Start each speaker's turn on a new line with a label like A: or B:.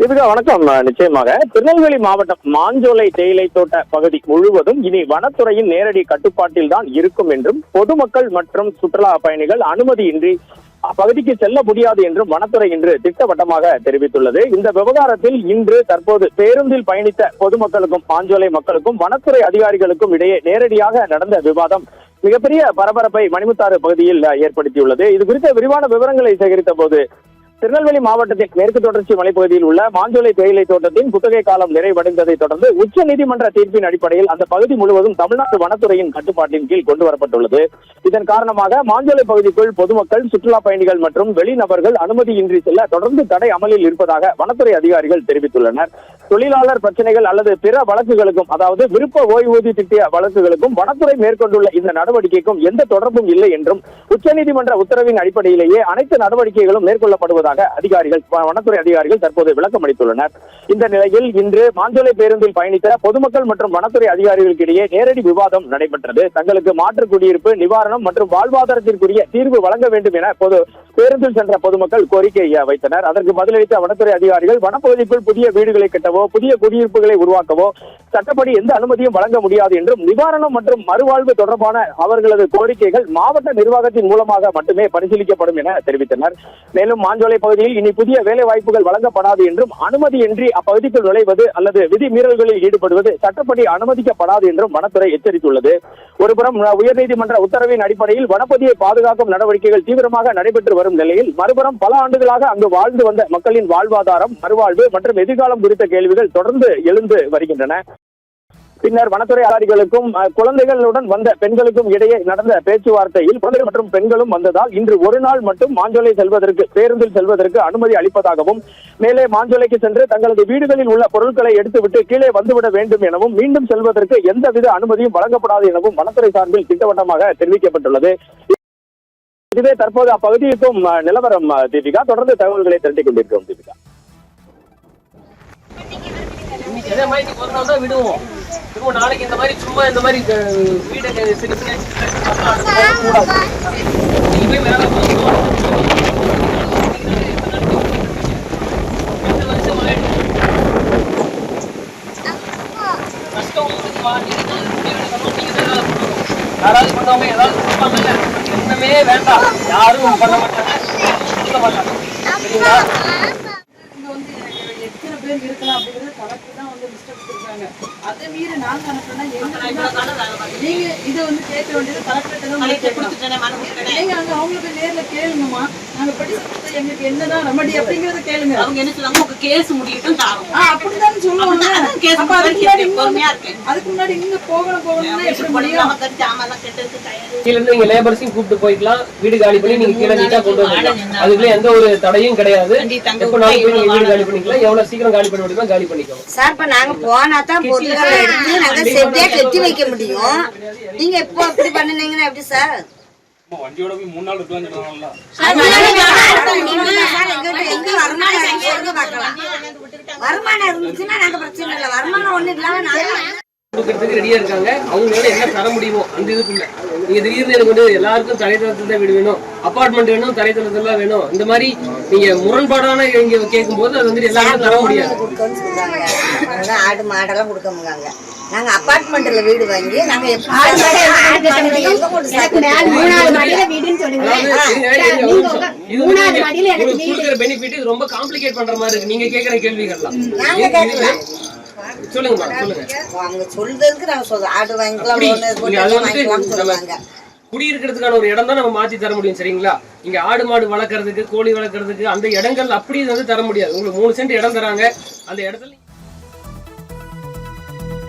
A: இதுக்கு வணக்கம். நிச்சயமாக திருநெல்வேலி மாவட்டம் மாஞ்சோலை தேயிலை தோட்ட பகுதி முழுவதும் இனி வனத்துறையின் நேரடி கட்டுப்பாட்டில் தான் இருக்கும் என்றும் பொதுமக்கள் மற்றும் சுற்றுலா பயணிகள் அனுமதியின்றி அப்பகுதிக்கு செல்ல முடியாது என்றும் வனத்துறை இன்று திட்டவட்டமாக தெரிவித்துள்ளது. இந்த விவகாரத்தில் இன்று தற்போது பேருந்தில் பயணித்த பொதுமக்களுக்கும் மாஞ்சோலை மக்களுக்கும் வனத்துறை அதிகாரிகளுக்கும் இடையே நேரடியாக நடந்த விவாதம் மிகப்பெரிய பரபரப்பை மணிமுத்தாறு பகுதியில் ஏற்படுத்தியுள்ளது. இது குறித்த விரிவான விவரங்களை சேகரித்த போது திருநெல்வேலி மாவட்டத்தின் மேற்கு தொடர்ச்சி மலைப்பகுதியில் உள்ள மாஞ்சோலை தேயிலை தோட்டத்தின் குத்தகை காலம் நிறைவடைந்ததை தொடர்ந்து உச்ச நீதிமன்ற தீர்ப்பின் அடிப்படையில் அந்த பகுதி முழுவதும் தமிழ்நாடு வனத்துறையின் கட்டுப்பாட்டின் கீழ் கொண்டு வரப்பட்டுள்ளது. இதன் காரணமாக மாஞ்சோலை பகுதிக்குள் பொதுமக்கள், சுற்றுலா பயணிகள் மற்றும் வெளிநபர்கள் அனுமதியின்றி செல்ல தொடர்ந்து தடை அமலில் இருப்பதாக வனத்துறை அதிகாரிகள் தெரிவித்துள்ளனர். தொழிலாளர் பிரச்சனைகள் அல்லது பிற வழக்குகளுக்கும், அதாவது விருப்ப ஓய்வூதிய திட்ட வழக்குகளுக்கும் வனத்துறை மேற்கொண்டுள்ள இந்த நடவடிக்கைக்கும் எந்த தொடர்பும் இல்லை என்றும் உச்சநீதிமன்ற உத்தரவின் அடிப்படையிலேயே அனைத்து நடவடிக்கைகளும் மேற்கொள்ளப்படுவதாக வனத்துறை அதிகாரிகள் தற்போது விளக்கம் அளித்துள்ளனர். இந்த நிலையில் இன்று மாஞ்சோலை பேருந்தில் பயணித்த பொதுமக்கள் மற்றும் வனத்துறை அதிகாரிகளுக்கு இடையே நேரடி விவாதம் நடைபெற்றது. தங்களுக்கு மாற்று குடியிருப்பு, நிவாரணம் மற்றும் வாழ்வாதாரத்திற்குரிய தீர்வு வழங்க வேண்டும் என பேருந்தில் சென்ற பொதுமக்கள் கோரிக்கை வைத்தனர். அதற்கு பதிலளித்த வனத்துறை அதிகாரிகள் வனப்பகுதிக்குள் புதிய வீடுகளை கட்டவோ புதிய குடியிருப்புகளை உருவாக்கவோ சட்டப்படி எந்த அனுமதியும் வழங்க முடியாது என்றும் நிவாரணம் மற்றும் மறுவாழ்வு தொடர்பான அவர்களது கோரிக்கைகள் மாவட்ட நிர்வாகத்தின் மூலமாக மட்டுமே பரிசீலிக்கப்படும் என தெரிவித்தனர். மேலும் மாஞ்சோலை பகுதியில் இனி புதிய வேலை வாய்ப்புகள் வழங்கப்படாது என்றும் அனுமதியின்றி அப்பகுதிக்குள் நுழைவது அல்லது விதி மீறல்களில் ஈடுபடுவது சட்டப்படி அனுமதிக்கப்படாது என்றும் வனத்துறை எச்சரித்துள்ளது. ஒருபுறம் உயர்நீதிமன்ற உத்தரவின் அடிப்படையில் வனப்பகுதியை பாதுகாக்கும் நடவடிக்கைகள் தீவிரமாக நடைபெற்று வரும் நிலையில், மறுபுறம் பல ஆண்டுகளாக அங்கு வாழ்ந்து வந்த மக்களின் வாழ்வாதாரம், மறுவாழ்வு மற்றும் எதிர்காலம் குறித்த கேள்விகள் தொடர்ந்து எழுந்து வருகின்றன. பின்னர் வனத்துறை அதிகாரிகளுக்கும் குழந்தைகளுடன் வந்த பெண்களுக்கும் இடையே நடந்த பேச்சுவார்த்தையில் குழந்தைகள் மற்றும் பெண்களும் வந்ததால் இன்று ஒரு நாள் மட்டும் மாஞ்சோலை பேருந்தில் செல்வதற்கு அனுமதி அளிப்பதாகவும், மேலே மாஞ்சோலைக்கு சென்று தங்களது வீடுகளில் உள்ள பொருட்களை எடுத்துவிட்டு கீழே வந்துவிட வேண்டும் எனவும், மீண்டும் செல்வதற்கு எந்தவித அனுமதியும் வழங்கப்படாது எனவும் வனத்துறை சார்பில் திட்டவட்டமாக தெரிவிக்கப்பட்டுள்ளது. இதுவே தற்போது அப்பகுதிக்கும் நிலவரம். தீபிகா, தொடர்ந்து தகவல்களை திரட்டிக் கொண்டிருக்கிறோம். தீபிகா,
B: விடுவோம் நாளைக்கு இந்த மாதிரி சும்மா இந்த மாதிரி வீடு யாராவது பண்ணுவாங்க, ஏதாவது கொடுப்பாங்கல்ல, என்னமே வேண்டாம், யாரும் பண்ண மாட்டாங்க, சொல்ல மாட்டாங்க. சரிங்களா? எத்தனை பேர் இருக்கலாம் அப்படிங்கிறது கலெக்டர் தான் லிஸ்ட் கொடுத்துருக்காங்க. அதை மீறி நாங்க அனுப்பினா நீங்க இதை கேட்க வேண்டியது கலெக்டர் நீங்க அங்க அவங்களுக்கு நேர்ல கேளுங்கம்மா. நாங்க படிச்சு எங்களுக்கு என்னதான் ரெமடி அப்படிங்கறத கேளுங்க. அவங்க என்ன சொல்லுவாங்க, உங்க கேஸ் முடியட்டும் அப்படிதான் சொல்லுவாங்க. அதுக்கு முன்னாடி இங்க போகணும்னா எப்படி முடியும்? கீழ இருந்து நீங்க லேபர்ஸையும் கூப்பிட்டு போய்க்கலாம், வீடு காலி பண்ணி நீங்க கீழே நீட்டா கொண்டு வரலாம். அதுக்குள்ள எந்த ஒரு தடையும் கிடையாது. எப்ப நாளைக்கு நீங்க வீடு காலி பண்ணிக்கலாம், எவ்வளவு சீக்கிரம் காலி பண்ண முடியுமோ காலி பண்ணிக்கலாம்.
C: சார், இப்ப நாங்க போனா தான் பொருட்களை எடுத்து நாங்க செட்டியா கட்டி வைக்க முடியும். நீங்க இப்போ அப்படி பண்ணுனீங்கன்னா எப்படி சார்?
D: வண்டியோட போய் 3 நாள் இருக்கலாம் சொன்னாங்கல்ல.
C: வருமானம் இருந்துச்சுன்னா நாங்க பிரச்சனை இல்லை. வருமானம் ஒண்ணு இல்லாம
B: கொடுக்கறதுக்கு ரெடியா இருக்காங்க. அவங்களோட என்ன தர முடியுமோ அந்த இதுக்குள்ள நீங்க திடீர்னு எனக்கு எல்லாருக்கும் தரைத்தளத்துல தான் வீடு வேணும், அபார்ட்மெண்ட் வேணும், தரைத்தளத்துல வேணும், இந்த மாதிரி நீங்க முரண்பாடான இங்க கேட்கும் போது அது எல்லாருக்கும் தர முடியாது.
C: ஆடு மாடெல்லாம் கொடுக்க முடியாங்க. நாங்க அபார்ட்மெண்ட்ல வீடு வாங்கி நாங்க
B: பெனிஃபிட் ரொம்ப காம்ப்ளிகேட் பண்ற மாதிரி இருக்கு. நீங்க கேக்குற கேள்விகள்லாம் சொல்லுங்க.
C: அவங்க சொல்றதுக்கு நாங்க சொல்றோம், ஆடு வாங்கிக்கலாம்,
B: குடியிருக்கிறதுக்கான ஒரு இடம் தான் நம்ம மாத்தி தர முடியும். சரிங்களா? இங்க ஆடு மாடு வளர்க்கறதுக்கு, கோழி வளர்க்கறதுக்கு அந்த இடங்கள் அப்படி தர முடியாது. உங்களுக்கு 3 சென்ட் இடம் தராங்க, அந்த இடத்துல